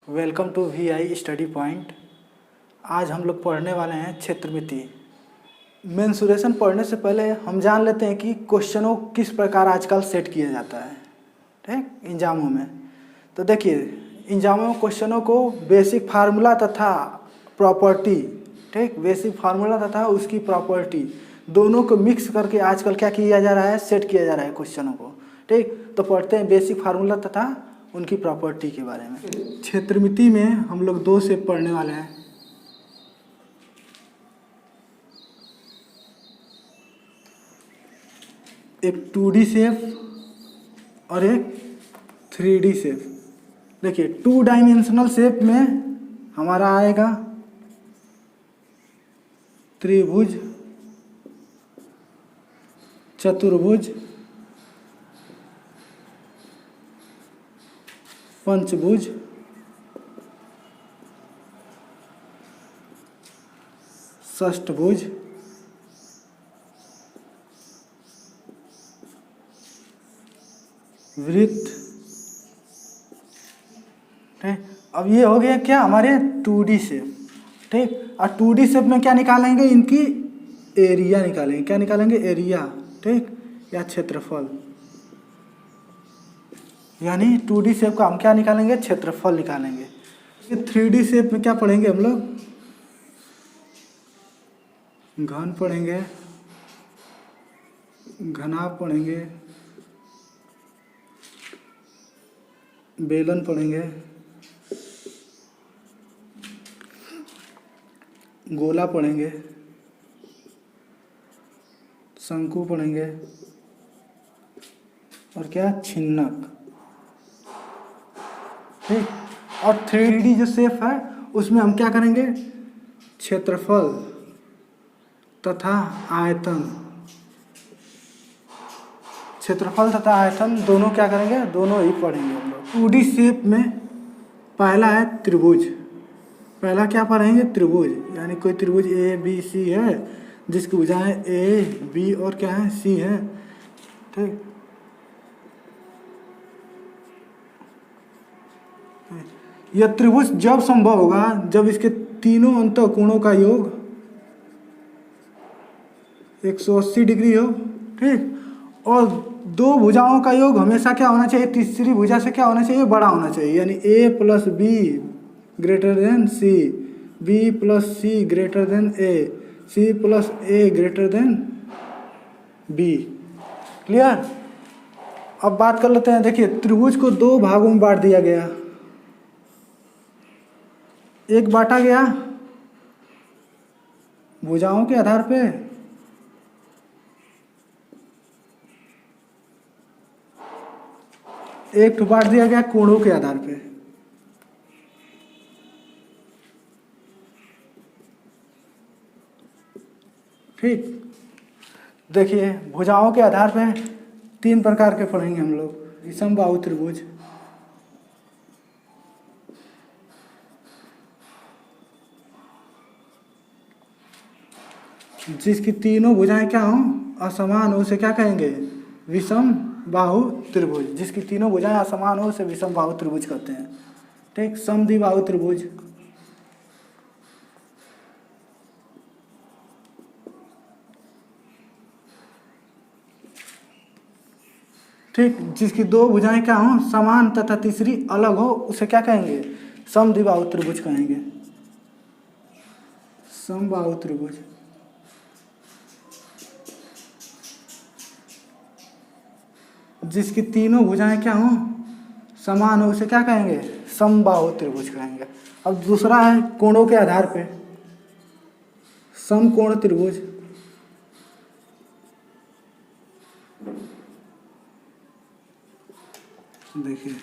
Welcome to VI study point. आज हम लोग पढ़ने वाले हैं क्षेत्रमिति। मेंसुरेशन पढ़ने से पहले हम जान लेते हैं कि क्वेश्चनों किस प्रकार आजकल सेट किया जाता है, ठीक, एग्जामों में। तो देखिए, एग्जामों में क्वेश्चनों को बेसिक फार्मूला तथा प्रॉपर्टी, ठीक, बेसिक फार्मूला तथा उसकी प्रॉपर्टी दोनों को मिक्स करके आजकल क्या किया जा रहा है, सेट किया जा रहा है क्वेश्चनों को, ठीक। तो पढ़ते हैं बेसिक फार्मूला तथा उनकी प्रॉपर्टी के बारे में। क्षेत्रमिति में हम लोग दो शेप पढ़ने वाले हैं। एक 2D शेप और एक 3D शेप। देखिए, 2 डायमेंशनल शेप में हमारा आएगा त्रिभुज, चतुर्भुज, पंचभुज, षष्ठभुज, वृत्त, ठीक। अब ये हो गया क्या, हमारे 2D शेप, ठीक। और 2D शेप में क्या निकालेंगे, इनकी एरिया निकालेंगे। क्या निकालेंगे? एरिया, ठीक, या क्षेत्रफल। यानी 2D शेप का हम क्या निकालेंगे? क्षेत्रफल निकालेंगे। 3D शेप में क्या पढ़ेंगे हम लोग? घन पढ़ेंगे, घनाभ पढ़ेंगे, बेलन पढ़ेंगे, गोला पढ़ेंगे, शंकु पढ़ेंगे और क्या, छिन्नक, ठीक। और 3D जो शेप है उसमें हम क्या करेंगे? क्षेत्रफल तथा आयतन, क्षेत्रफल तथा आयतन दोनों क्या करेंगे? दोनों ही पढ़ेंगे हम लोग। 2D शेप में पहला है त्रिभुज। पहला क्या पढ़ेंगे? त्रिभुज। यानी कोई त्रिभुज ABC है जिसकी भुजाएं A, B और क्या है, C है, ठीक। यह त्रिभुज जब संभव होगा जब इसके तीनों अंतःकोणों का योग 180 डिग्री हो, ठीक। और दो भुजाओं का योग हमेशा क्या होना चाहिए? तीसरी भुजा से क्या होना चाहिए? बड़ा होना चाहिए। यानी A + B greater than C, B + C greater than A, C + A greater than B। Clear? अब बात कर लेते हैं। देखिए, त्रिभुज को दो भागों में बांट दिया गया। एक बांटा गया भुजाओं के आधार पे, एक बांट दिया गया कोणों के आधार पे। ठीक, देखिए, भुजाओं के आधार पे 3 प्रकार के पढ़ेंगे हम लोग। विषमबाहु त्रिभुज, जिसकी तीनों भुजाएं क्या हों? असमान हो, उसे क्या कहेंगे? विषम बाहु त्रिभुज। जिसकी तीनों भुजाएं असमान हो उसे विषम बाहु त्रिभुज कहते हैं, ठीक। समद्विबाहु त्रिभुज, ठीक, जिसकी दो भुजाएं क्या हों? समान तथा तीसरी अलग हो, उसे क्या कहेंगे? समद्विबाहु त्रिभुज कहेंगे, समबाहु त्रिभुज। जिसकी तीनों भुजाएं क्या हों? समान हो, उसे क्या कहेंगे? समबाहु त्रिभुज कहेंगे। अब दूसरा है कोणों के आधार पे, समकोण त्रिभुज। देखिए,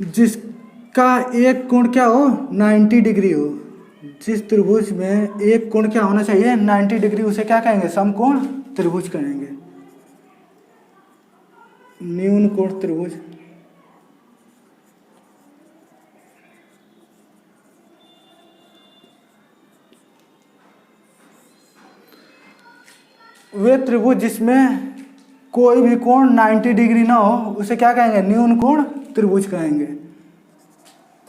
जिसका एक कोण क्या हो? 90 डिग्री हो। जिस त्रिभुज में एक कोण क्या होना चाहिए? 90 डिग्री, उसे क्या कहेंगे? समकोण त्रिभुज कहेंगे, न्यून कोण त्रिभुज। वे त्रिभुज जिसमें कोई भी कोण 90 डिग्री ना हो उसे क्या कहेंगे? न्यून कोण त्रिभुज कहेंगे।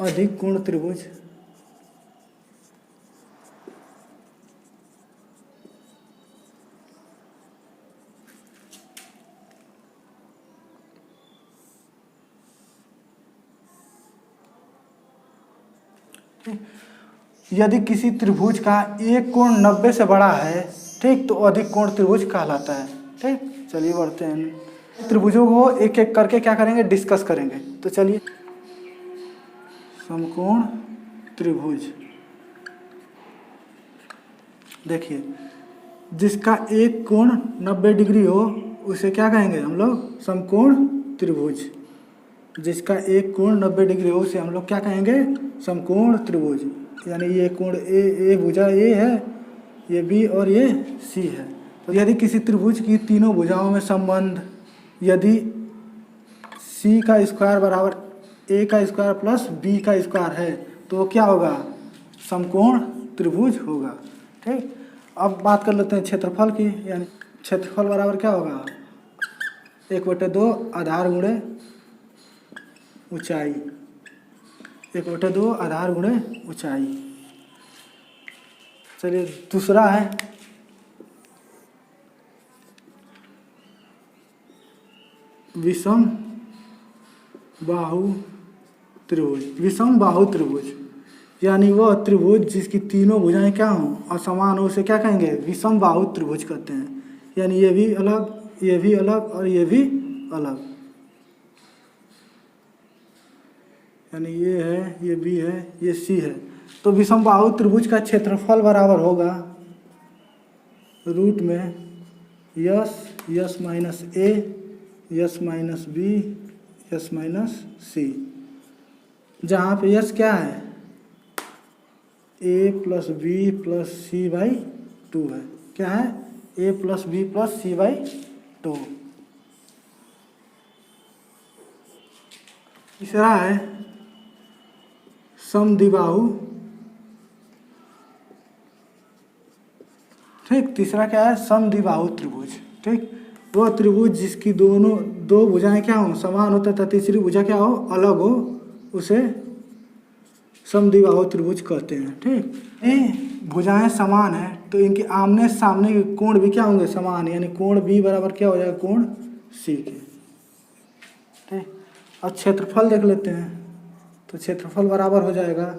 अधिक कोण त्रिभुज यदि किसी त्रिभुज का एक कोण 90 से बड़ा है, ठीक, तो अधिक कोण त्रिभुज कहलाता है। ठीक, चलिए बढ़ते हैं। त्रिभुजों को एक एक करके क्या करेंगे, डिस्कस करेंगे। तो चलिए, समकोण त्रिभुज, देखिए जिसका एक कोण 90 डिग्री हो उसे क्या कहेंगे हम लोग, समकोण त्रिभुज। जिसका एक कोण 90 डिग्री हो उसे हम लोग क्या कहेंगे, समकोण त्रिभुज। यानी ये कोण ए भुजा ए है, ये बी और ये सी है। तो यदि किसी त्रिभुज की तीनों भुजाओं में संबंध यदि सी का स्क्वायर बराबर ए का स्क्वायर प्लस बी का स्क्वायर है तो वो क्या होगा, समकोण त्रिभुज होगा। ठीक, अब बात कर लेते हैं क्षेत्रफल की। यानी क्षेत्रफल बराबर क्या होगा, 1/2 आधार गुणे ऊंचाई, 1/2 आधार गुणे ऊंचाई। चलिए दूसरा है विषम बाहु त्रिभुज। विषम बाहु त्रिभुज यानी वह त्रिभुज जिसकी तीनों भुजाएं क्या हों, असमान हो, उसे क्या कहेंगे, विषम बाहु त्रिभुज कहते हैं। यानी ये भी अलग, ये भी अलग और ये भी अलग। यानी ये है, ये बी है, ये सी है। तो विषम बाहु त्रिभुज का क्षेत्रफल बराबर होगा रूट में S minus A, S minus B, S minus C. जहाँ पे यस क्या है, A plus B plus C by 2 है। क्या है, A plus B plus C by 2। तीसरा है समद्विबाहु। ठीक, तीसरा क्या है, समद्विबाहु त्रिभुज। ठीक, वो त्रिभुज जिसकी दो भुजाएं क्या हो, समान हो तथा तीसरी भुजा क्या हो, अलग हो, उसे समद्विबाहु त्रिभुज कहते हैं। ठीक, ये भुजाएं समान है तो इनके आमने सामने के कोण भी क्या होंगे, समान। यानी कोण बी बराबर क्या हो जाएगा, कोण सी के। ठीक, अब क्षेत्रफल देख लेते हैं। तो क्षेत्रफल बराबर हो जाएगा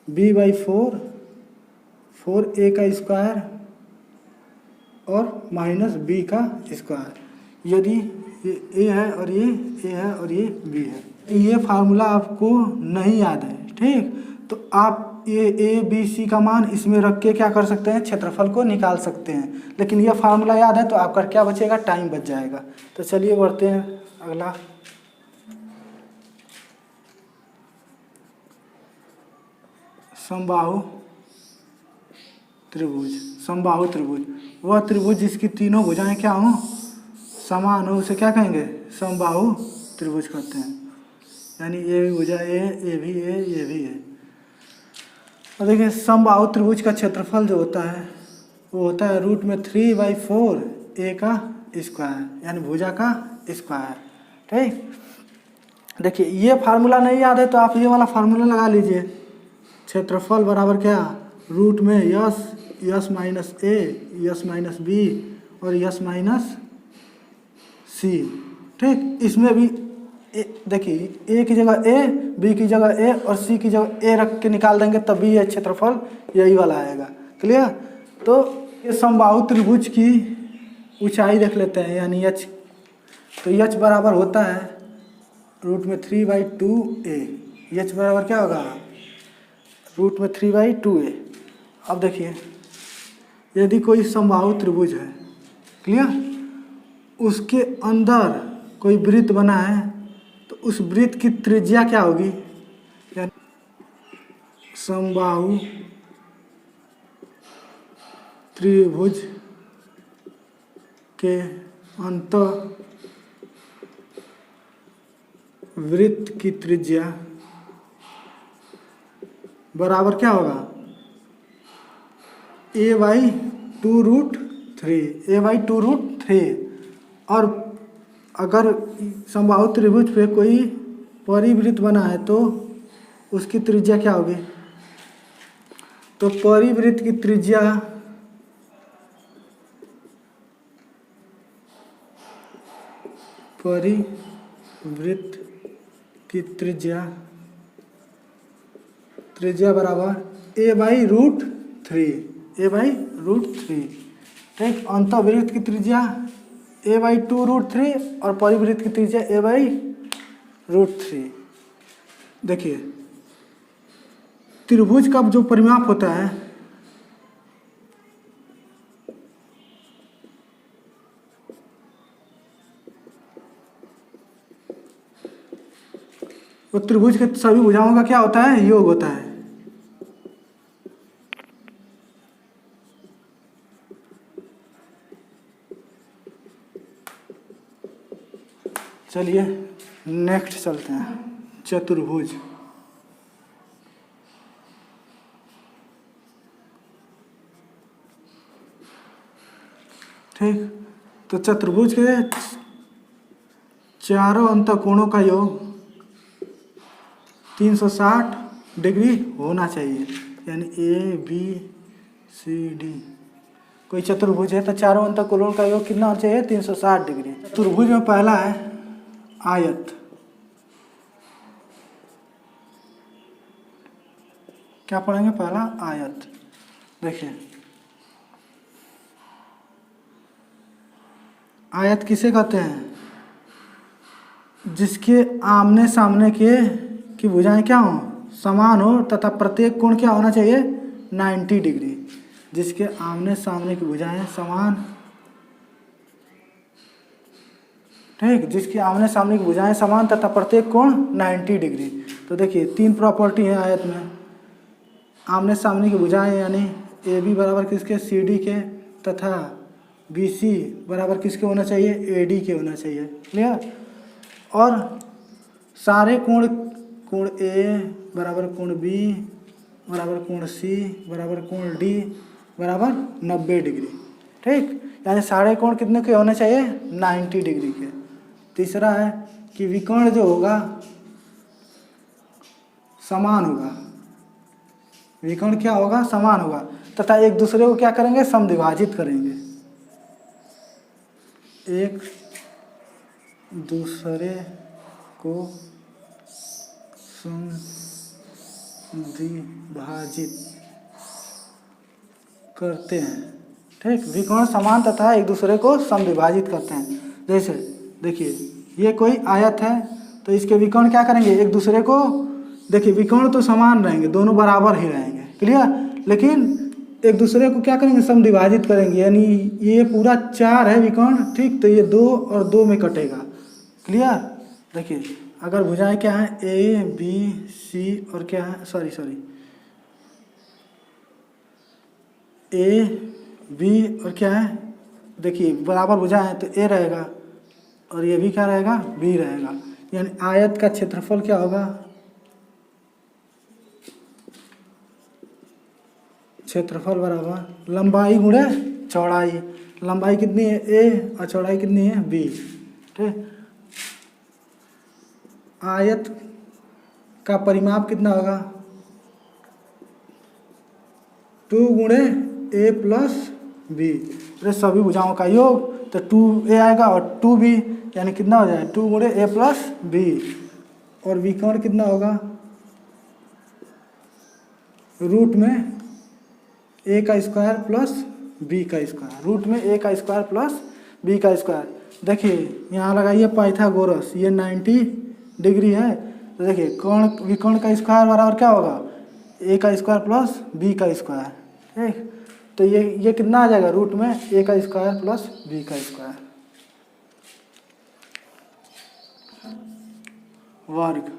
b/4, 4a का स्क्वायर और माइनस बी का स्क्वायर। यदि ये ए है और ये ए है और ये बी है, ये फार्मूला आपको नहीं याद है, ठीक, तो आप ये ए बी सी का मान इसमें रख के क्या कर सकते हैं, क्षेत्रफल को निकाल सकते हैं। लेकिन यह फार्मूला याद है तो आपका क्या बचेगा, टाइम बच जाएगा। तो चलिए बढ़ते हैं अगला। समबाहु त्रिभुज। समबाहु त्रिभुज वह त्रिभुज जिसकी तीनों भुजाएं क्या हों, समान हो, उसे क्या कहेंगे, समबाहु त्रिभुज कहते हैं। यानी ये भी भुजा ए, ये भी ए, ये भी है। और देखिए समबाहु त्रिभुज का क्षेत्रफल जो होता है वो होता है रूट में 3/4 ए का स्क्वायर, यानी भुजा का स्क्वायर। ठीक, देखिए ये फार्मूला नहीं याद है तो आप ये वाला फार्मूला लगा लीजिए। क्षेत्रफल बराबर क्या, रूट में S minus A, S minus B और यस माइनस सी। ठीक, इसमें भी देखिए ए की जगह ए, बी की जगह ए और सी की जगह ए रख के निकाल देंगे तब भी ये क्षेत्रफल यही वाला आएगा। क्लियर। तो ये समबाहु त्रिभुज की ऊंचाई देख लेते हैं, यानी एच। तो एच बराबर होता है रूट में 3/2a। एच बराबर क्या होगा, रूट में 3/2a। अब देखिए यदि कोई समबाहु त्रिभुज है, क्लियर, उसके अंदर कोई वृत्त बना है तो उस वृत्त की त्रिज्या क्या होगी, यानी समबाहु त्रिभुज के अंतः वृत्त की त्रिज्या बराबर क्या होगा, a/2√3, a/2√3। और अगर समबाहु त्रिभुज पे कोई परिवृत्त बना है तो उसकी त्रिज्या क्या होगी? तो परिवृत्त की त्रिज्या त्रिज्या बराबर a/√3 ठीक। अंतःवृत्त की त्रिज्या a/2√3 और परिवृत्त की त्रिज्या a/√3। देखिए त्रिभुज का जो परिमाप होता है वो त्रिभुज के सभी भुजाओं का क्या होता है? योग होता है। चलिए नेक्स्ट चलते हैं, चतुर्भुज। ठीक, तो चतुर्भुज के चारों अंतःकोणों का योग 360 डिग्री होना चाहिए, यानी ABCD कोई चतुर्भुज है तो चारों अंतःकोणों का योग कितना होना चाहिए? 360 डिग्री। चतुर्भुज में पहला है आयत। क्या पढ़ेंगे? पहला आयत। देखिए आयत किसे कहते हैं? जिसके आमने सामने की भुजाएं क्या हो? समान हो तथा प्रत्येक कोण क्या होना चाहिए? 90 डिग्री। जिसके आमने सामने की भुजाएं समान, ठीक, जिसके आमने सामने की भुजाएं समान तथा प्रत्येक कोण 90 डिग्री। तो देखिए 3 प्रॉपर्टी है आयत में। आमने सामने की भुजाएं यानी AB बराबर किसके? CD के, तथा BC बराबर किसके होना चाहिए? AD के होना चाहिए। क्लियर? और सारे कोण A बराबर कोण B बराबर कोण C बराबर कोण D बराबर 90 डिग्री। ठीक, यानी सारे कोण कितने के होने चाहिए? 90 डिग्री के। तीसरा है कि विकर्ण जो होगा समान होगा। विकर्ण क्या होगा? समान होगा तथा एक दूसरे को क्या करेंगे? समद्विभाजित करेंगे। एक दूसरे को समद्विभाजित करते हैं। ठीक, विकर्ण समान तथा एक दूसरे को समद्विभाजित करते हैं। जैसे देखिए ये कोई आयत है तो इसके विकर्ण क्या करेंगे? एक दूसरे को, देखिए विकर्ण तो समान रहेंगे, दोनों बराबर ही रहेंगे। क्लियर? लेकिन एक दूसरे को क्या करेंगे? समद्विभाजित करेंगे। यानी ये पूरा 4 है विकर्ण, ठीक, तो ये 2 और 2 में कटेगा। क्लियर? देखिए अगर भुजाएं क्या है? ABC और क्या है? AB और क्या है? देखिए बराबर भुजा है तो A रहेगा और ये भी क्या रहेगा? B रहेगा। यानी आयत का क्षेत्रफल क्या होगा? क्षेत्रफल बराबर लंबाई गुणे चौड़ाई। लंबाई कितनी है? A और चौड़ाई कितनी है? B। ठीक, आयत का परिमाप कितना होगा? 2 गुणे A प्लस B। अरे सभी भुजाओं का योग तो 2A आएगा और 2B, यानी कितना हो जाएगा? 2 गुणे A प्लस B। और विकर्ण कितना होगा? रूट में A का स्क्वायर प्लस B का स्क्वायर। रूट में A का स्क्वायर प्लस B का स्क्वायर। देखिए यहाँ लगाइए पाइथागोरस, ये 90 डिग्री है तो देखिए कोण विकर्ण का स्क्वायर बराबर क्या होगा? A का स्क्वायर प्लस B का स्क्वायर। ठीक, तो ये कितना आ जाएगा? रूट में A का स्क्वायर प्लस B का स्क्वायर। वर्ग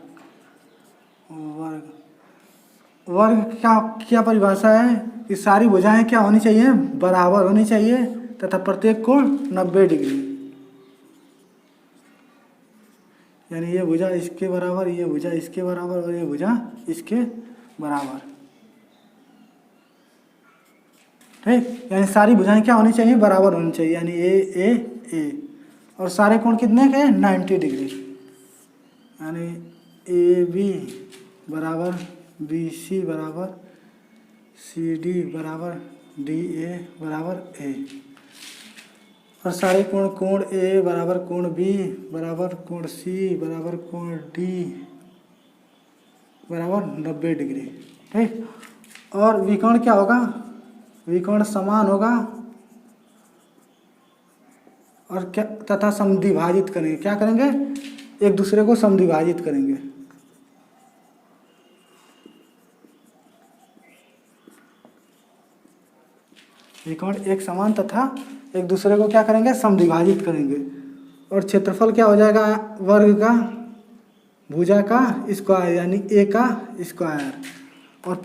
क्या परिभाषा है? कि सारी भुजाएं क्या होनी चाहिए? बराबर होनी चाहिए तथा प्रत्येक कोण 90 डिग्री। यानी ये भुजा इसके बराबर, ये भुजा इसके बराबर और ये भुजा इसके बराबर। ठीक, यानी सारी भुजाएं क्या होनी चाहिए? बराबर होनी चाहिए। यानी A और सारे कोण कितने के 90 डिग्री, यानी ए बी बराबर बी सी बराबर सी डी बराबर डी ए बराबर ए, और सारे कोण ए बराबर कोण बी बराबर कोण सी बराबर कोण डी बराबर 90 डिग्री। ठीक, और विकर्ण क्या होगा, विकर्ण समान होगा और क्या तथा समद्विभाजित करेंगे, क्या करेंगे, एक दूसरे को समद्विभाजित करेंगे। विकर्ण एक समान तथा एक दूसरे को क्या करेंगे, समद्विभाजित करेंगे। और क्षेत्रफल क्या हो जाएगा, वर्ग का भुजा का स्क्वायर यानी ए का स्क्वायर, और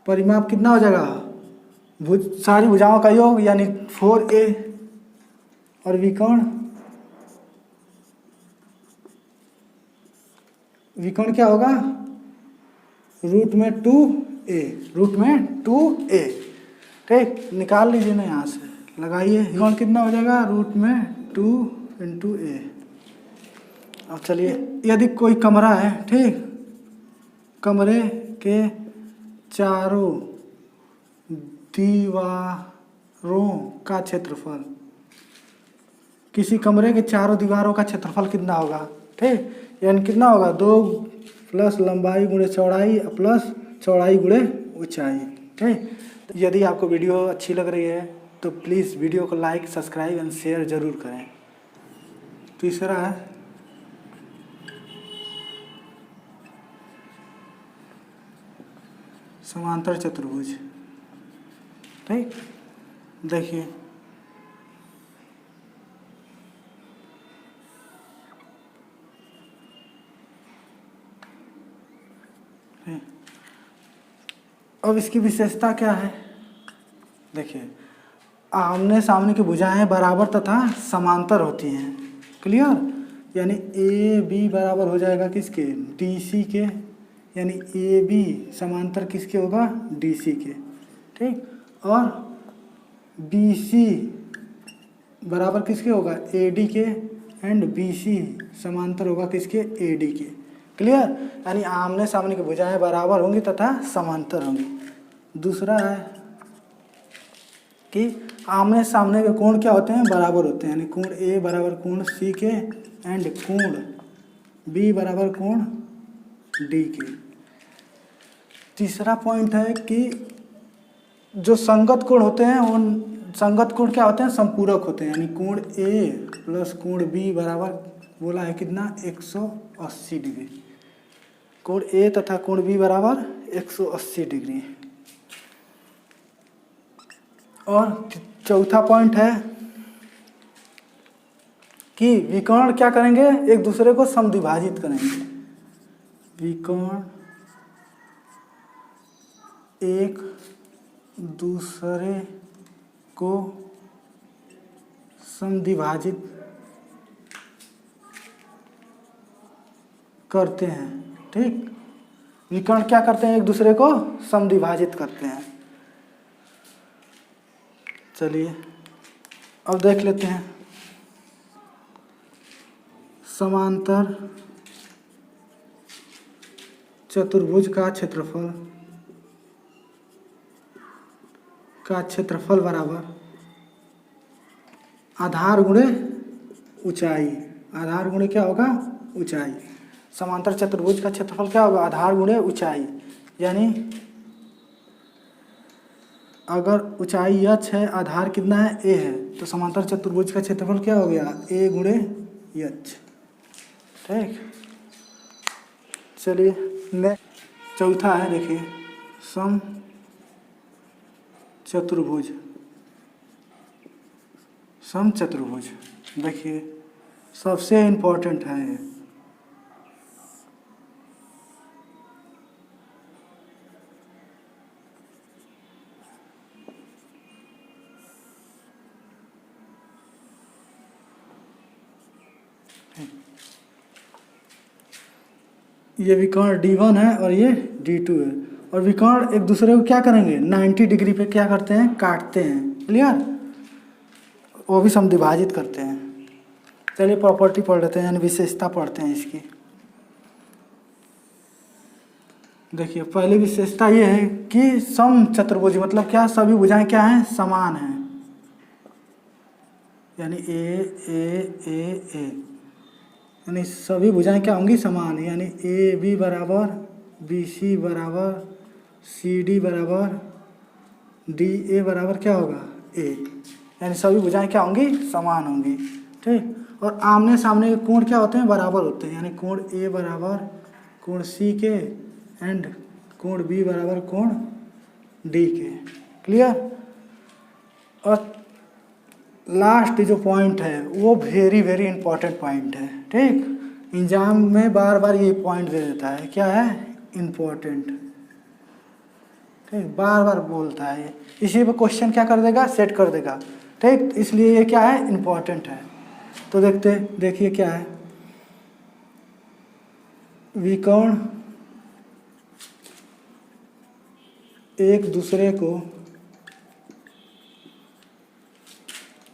परिमाप कितना हो जाएगा, सारी भुजाओं का योग यानी 4a, और विकर्ण क्या होगा, रूट में 2a। ठीक, निकाल लीजिए ना यहाँ से, लगाइए, विकर्ण कितना हो जाएगा, रूट में 2 × a। अब चलिए, यदि कोई कमरा है, ठीक, कमरे के चारों दीवारों का क्षेत्रफल, किसी कमरे के चारों दीवारों का क्षेत्रफल कितना होगा, ठीक, यानी कितना होगा, 2 प्लस लंबाई गुणे चौड़ाई प्लस चौड़ाई गुणे ऊंचाई। ठीक, यदि आपको वीडियो अच्छी लग रही है तो प्लीज़ वीडियो को लाइक, सब्सक्राइब एंड शेयर ज़रूर करें। तीसरा है समांतर चतुर्भुज। ठीक, देखिए, अब इसकी विशेषता क्या है, देखिए, आमने सामने की भुजाएं बराबर तथा समांतर होती हैं। क्लियर, यानी ए बी बराबर हो जाएगा किसके, डी सी के, यानी ए बी समांतर किसके होगा, डी सी के। ठीक, और बी सी बराबर किसके होगा, ए डी के, एंड बी सी समांतर होगा किसके, ए डी के। क्लियर, यानी आमने सामने की भुजाएं बराबर होंगी तथा समांतर होंगी। दूसरा है कि आमने सामने के कोण क्या होते हैं, बराबर होते हैं, यानी कोण ए बराबर कोण सी के, एंड कोण बी बराबर कोण डी के। तीसरा पॉइंट है कि जो संगत कोण होते हैं, उन संगत कोण क्या होते हैं, संपूरक होते हैं, यानी कोण ए प्लस कोण बी बराबर बोला है कितना, 180 डिग्री। कोण ए तथा कोण बी बराबर 180 डिग्री। और चौथा पॉइंट है कि विकर्ण क्या करेंगे, एक दूसरे को समद्विभाजित करेंगे। विकर्ण एक दूसरे को समद्विभाजित करते हैं। ठीक, विकर्ण क्या करते हैं, एक दूसरे को समद्विभाजित करते हैं। चलिए अब देख लेते हैं समांतर चतुर्भुज का क्षेत्रफल बराबर आधार गुणे ऊंचाई। आधार गुणे क्या होगा, ऊंचाई। समांतर चतुर्भुज का क्षेत्रफल क्या होगा, आधार गुणे ऊंचाई, यानी अगर ऊंचाई h है, आधार कितना है, a है, तो समांतर चतुर्भुज का क्षेत्रफल क्या हो गया, a गुणे h। ठीक, चलिए नेक्स्ट चौथा है, देखिए सम चतुर्भुज। सम चतुर्भुज देखिए सबसे इम्पोर्टेंट है ये विकर्ण D1 है और ये D2 है, और विकर्ण एक दूसरे को क्या करेंगे 90 डिग्री पे क्या करते हैं, काटते हैं। क्लियर। वो भी समद्विभाजित करते हैं। चलिए प्रॉपर्टी पढ़ लेते हैं, यानी विशेषता पढ़ते हैं इसकी। देखिए पहली विशेषता ये है कि सम चतुर्भुज, मतलब क्या, सभी भुजाएं क्या हैं, समान हैं। यानी ए यानी सभी भुजाएं क्या होंगी, समान है। यानी ए बी बराबर बी सी बराबर सी डी बराबर डी ए बराबर क्या होगा, ए। यानी सभी भुजाएं क्या होंगी, समान होंगी। ठीक, और आमने सामने के कोण क्या होते हैं, बराबर होते हैं। यानी कोण ए बराबर कोण सी के एंड कोण बी बराबर कोण डी के। क्लियर। और लास्ट जो पॉइंट है वो वेरी वेरी इंपॉर्टेंट पॉइंट है। ठीक, एग्जाम में बार बार ये पॉइंट दे देता है, क्या है, इम्पोर्टेंट। ठीक, बार बार बोलता है ये, इसी पे क्वेश्चन क्या कर देगा, सेट कर देगा। ठीक, इसलिए ये क्या है, इम्पोर्टेंट है। तो देखिए क्या है, विकर्ण एक दूसरे को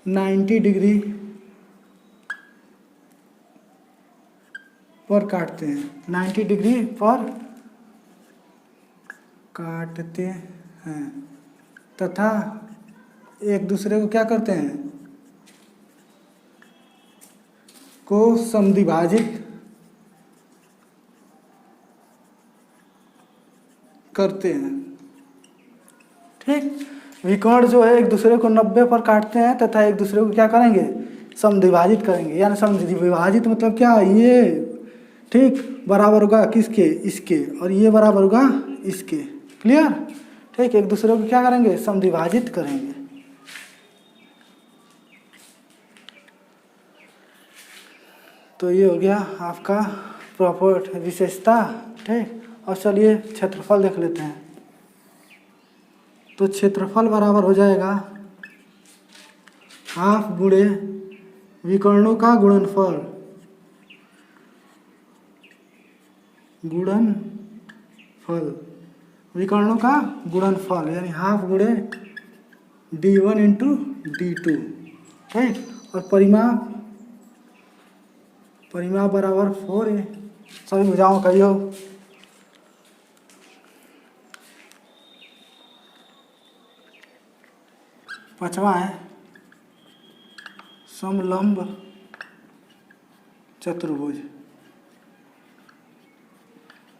90 डिग्री पर काटते हैं, 90 डिग्री पर काटते हैं तथा एक दूसरे को क्या करते हैं, को समद्विभाजित करते हैं। ठीक, विकर्ण जो है एक दूसरे को 90 पर काटते हैं तथा एक दूसरे को क्या करेंगे, समद्विभाजित करेंगे। यानी समद्विभाजित मतलब क्या, ये ठीक बराबर होगा किसके, इसके, और ये बराबर होगा इसके। क्लियर। ठीक, एक दूसरे को क्या करेंगे, समद्विभाजित करेंगे। तो ये हो गया आपका प्रॉपर विशेषता। ठीक, और चलिए क्षेत्रफल देख लेते हैं। तो क्षेत्रफल बराबर हो जाएगा हाफ गुणे विकर्णों का गुणनफल, विकर्णों का गुणनफल, यानी हाफ गुणे d1 इंटू d2। ठीक, और परिमाप बराबर 4a, सभी भुजाओं का योग। पांचवा है समलंब चतुर्भुज।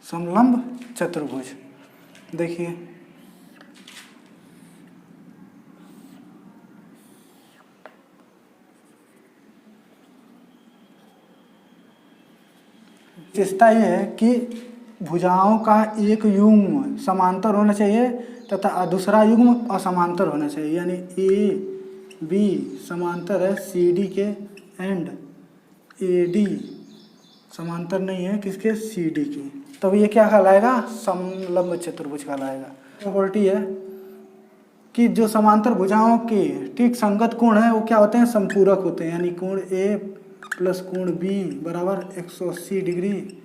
समलंब चतुर्भुज देखिए, विशेषता यह है कि भुजाओं का एक युग्म समांतर होना चाहिए तथा दूसरा युग्म असमांतर होना चाहिए। यानी ए बी समांतर है सी डी के एंड ए डी समांतर नहीं है किसके, सी डी के, तब ये क्या कहलाएगा, समलंब चतुर्भुज कहलाएगा। प्रॉपर्टी है कि जो समांतर भुजाओं के ठीक संगत कोण है वो क्या होते हैं, संपूरक होते हैं। यानी कोण ए प्लस कोण बी बराबर 180 डिग्री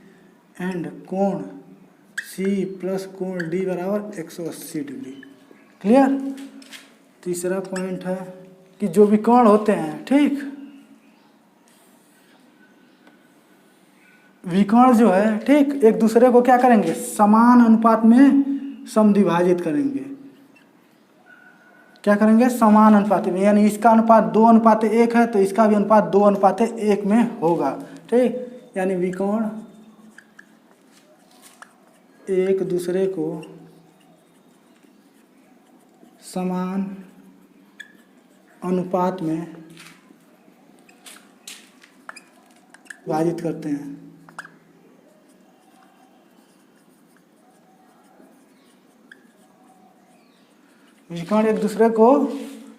एंड कोण सी प्लस कोण डी बराबर 180 डिग्री। क्लियर। तीसरा पॉइंट है कि जो भी कोण होते हैं, ठीक, विकर्ण जो है, ठीक, एक दूसरे को क्या करेंगे, समान अनुपात में समद्विभाजित करेंगे। क्या करेंगे, समान अनुपात में, यानी इसका अनुपात 2:1 है तो इसका भी अनुपात 2:1 में होगा। ठीक, यानी विकर्ण एक दूसरे को समान अनुपात में विभाजित करते हैं। विकर्ण एक दूसरे को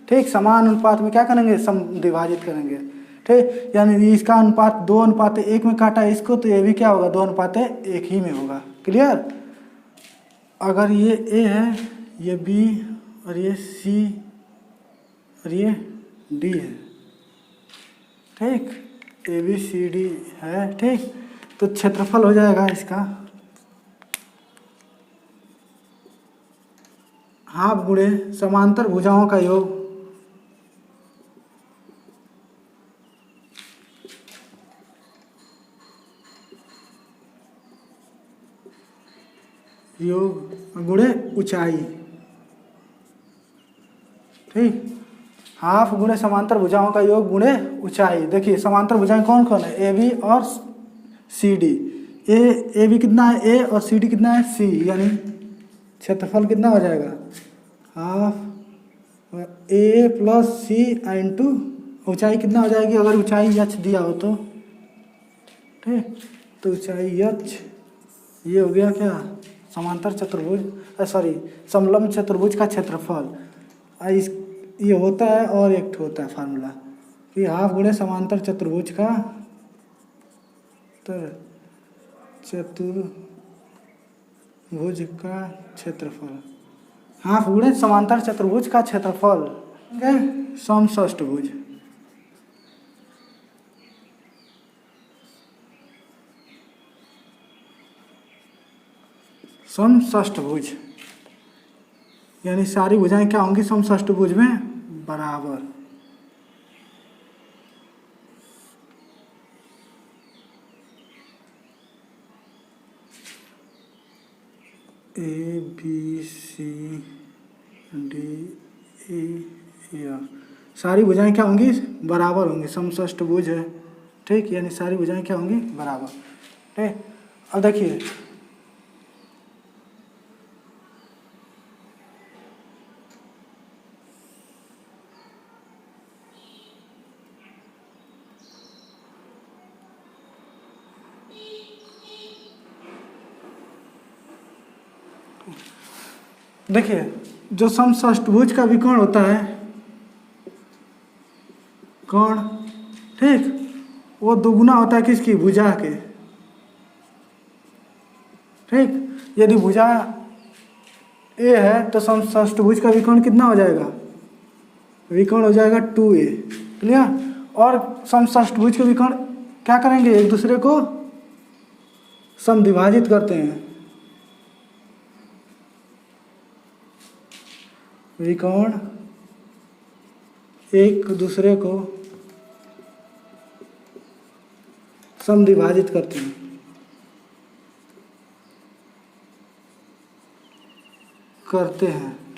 ठीक समान अनुपात में क्या करेंगे, समद्विभाजित करेंगे। ठीक, यानी इसका अनुपात 2:1 में काटा इसको तो ये भी क्या होगा, 2:1 ही में होगा। क्लियर। अगर ये ए है, ये बी और ये सी और ये डी है, ठीक, ए बी सी डी है, ठीक, तो क्षेत्रफल हो जाएगा इसका हाफ गुणे समांतर भुजाओं का योग योग गुणे ऊंचाई, ठीक। हाफ गुणे समांतर भुजाओं का योग गुणे ऊंचाई। देखिए समांतर भुजाएं कौन कौन है, ए बी और सी डी। ए बी कितना है, ए, और सी डी कितना है, सी, यानी क्षेत्रफल कितना हो जाएगा, हाफ ए प्लस सी इंटू ऊंचाई कितना हो जाएगी, अगर ऊंचाई एच दिया हो तो, ठीक। तो ऊंचाई एच, ये हो गया क्या, समांतर चतुर्भुज, सॉरी समलंब चतुर्भुज का क्षेत्रफल। इस ये होता है और एक होता है फार्मूला कि हाफ गुणे समांतर चतुर्भुज का चतुर्भुज का क्षेत्रफल, हाफ गुणे समांतर चतुर्भुज का क्षेत्रफल, समषष्टभुज। समषष्टभुज यानी सारी भुजाएं क्या होंगी, समषष्टभुज में बराबर। A B C D E F, सारी भुजाएं क्या होंगी, बराबर होंगी, समषष्टभुज है, ठीक। यानी सारी भुजाएं क्या होंगी, बराबर, ठीक। अब देखिए देखिए जो समषष्टभुज का विकर्ण होता है, कर्ण, ठीक, वो दुगुना होता है किसकी, भुजा के, ठीक। यदि भुजा ए है तो समषष्टभुज का विकर्ण कितना हो जाएगा, विकर्ण हो जाएगा 2a, क्लियर। और समषष्टभुज के विकर्ण क्या करेंगे, एक दूसरे को समद्विभाजित करते हैं, विकर्ण एक दूसरे को समद्विभाजित करते हैं,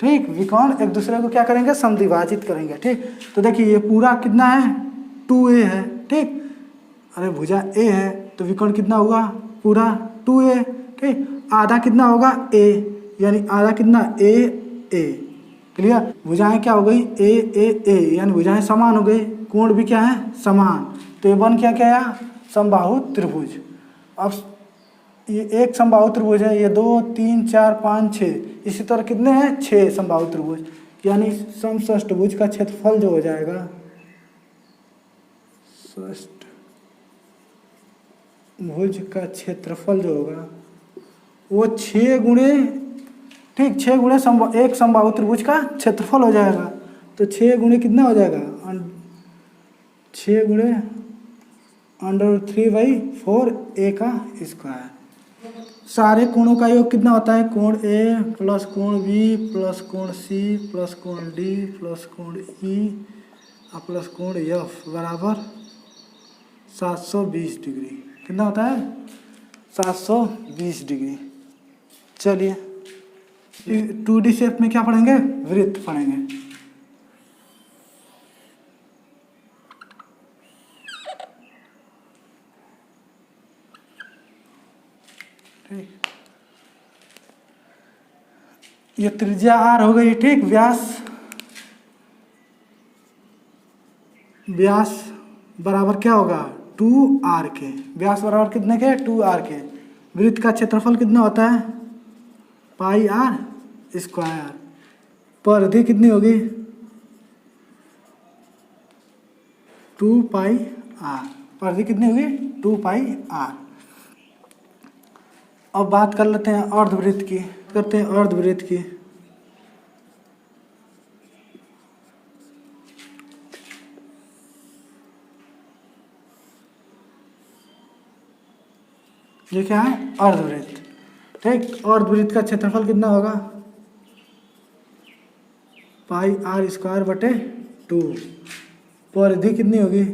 ठीक। विकर्ण एक दूसरे को क्या करेंगे, समद्विभाजित करेंगे, ठीक। तो देखिए ये पूरा कितना है, 2a है, ठीक। अरे भुजा a है तो विकर्ण कितना होगा, पूरा 2a, ठीक। आधा कितना होगा, a, यानी आधा कितना, a, क्लियर। भुजाएं क्या हो गई, ए, यानी भुजाएं समान हो गई, कोण भी क्या है, समान। तो ये बन क्या है, समबाहु त्रिभुज। अब ये एक समबाहु त्रिभुज है, ये 2 3 4 5 6, इसी तरह कितने हैं, 6 समबाहु त्रिभुज। यानी समषष्टभुज का क्षेत्रफल जो हो जाएगा, भुज का क्षेत्रफल जो होगा वो 6 गुणे, ठीक, 6 गुणे एक समबाहु त्रिभुज का क्षेत्रफल हो जाएगा। तो 6 गुणे कितना हो जाएगा, 6 गुणे √3/4 a का स्क्वायर। सारे कोणों का योग कितना होता है, कोण ए प्लस कोण बी प्लस कोण सी प्लस कोण डी प्लस कोण ई प्लस कोण एफ बराबर 720 डिग्री। कितना होता है, 720 डिग्री। चलिए 2D शेप में क्या पढ़ेंगे, वृत्त पढ़ेंगे। ठीक, ये त्रिज्या r हो गई, ठीक। व्यास बराबर क्या होगा, 2r के। व्यास बराबर कितने के, 2r के। वृत्त का क्षेत्रफल कितना होता है, πr²। परिधि कितनी होगी, 2πr। परिधि कितनी होगी, 2πr। अब बात कर लेते हैं अर्धवृत्त की, करते हैं अर्धवृत्त की। ये क्या है, अर्धवृत्त, ठीक। अर्धवृत्त का क्षेत्रफल कितना होगा, πr²/2। परिधि कितनी होगी,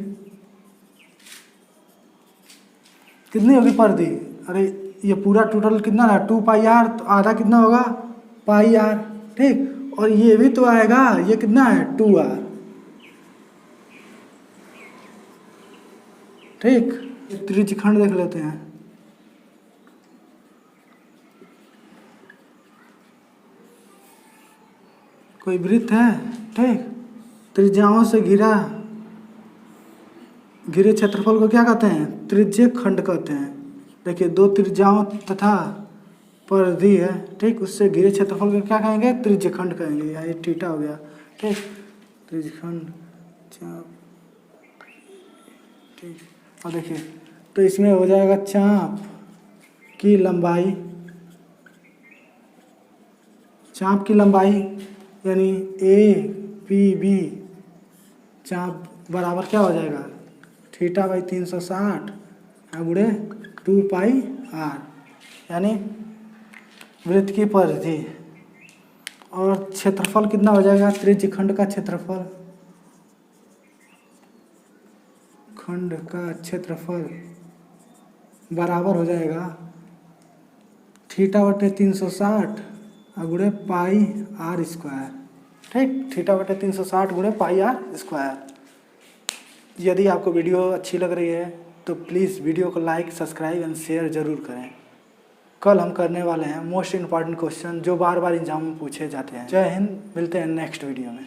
कितनी होगी परिधि, अरे ये पूरा टोटल कितना है 2 पाई आर, तो आधा कितना होगा पाई आर, ठीक। और ये भी तो आएगा, ये कितना है 2 आर, ठीक। त्रिज्यखंड देख लेते हैं। कोई वृत्त है, ठीक, त्रिज्याओं से घिरे क्षेत्रफल को क्या कहते हैं, त्रिज्य खंड कहते हैं। देखिए 2 त्रिज्याओं तथा परिधि है, ठीक, उससे घिरे क्षेत्रफल को क्या कहेंगे, त्रिज्य खंड कहेंगे। यहाँ ये थीटा हो गया, ठीक, त्रिज्यखंड चाप, ठीक। और देखिए तो इसमें हो जाएगा चाप की लंबाई, चाप की लंबाई यानी ए पी बी चाप बराबर क्या हो जाएगा, थीटा बाई 360 गुणे 2 पाई आर, यानी वृत्त की परिधि। और क्षेत्रफल कितना हो जाएगा, त्रिज्यखंड का क्षेत्रफल, खंड का क्षेत्रफल बराबर हो जाएगा थीटा बटे 360 गुणे पाई आर स्क्वायर, ठीक, थीटा बटे 360 गुणे पाई आर स्क्वायर। यदि आपको वीडियो अच्छी लग रही है तो प्लीज़ वीडियो को लाइक, सब्सक्राइब एंड शेयर ज़रूर करें। कल हम करने वाले हैं मोस्ट इम्पॉर्टेंट क्वेश्चन जो बार बार एग्जाम में पूछे जाते हैं। जय हिंद, मिलते हैं नेक्स्ट वीडियो में।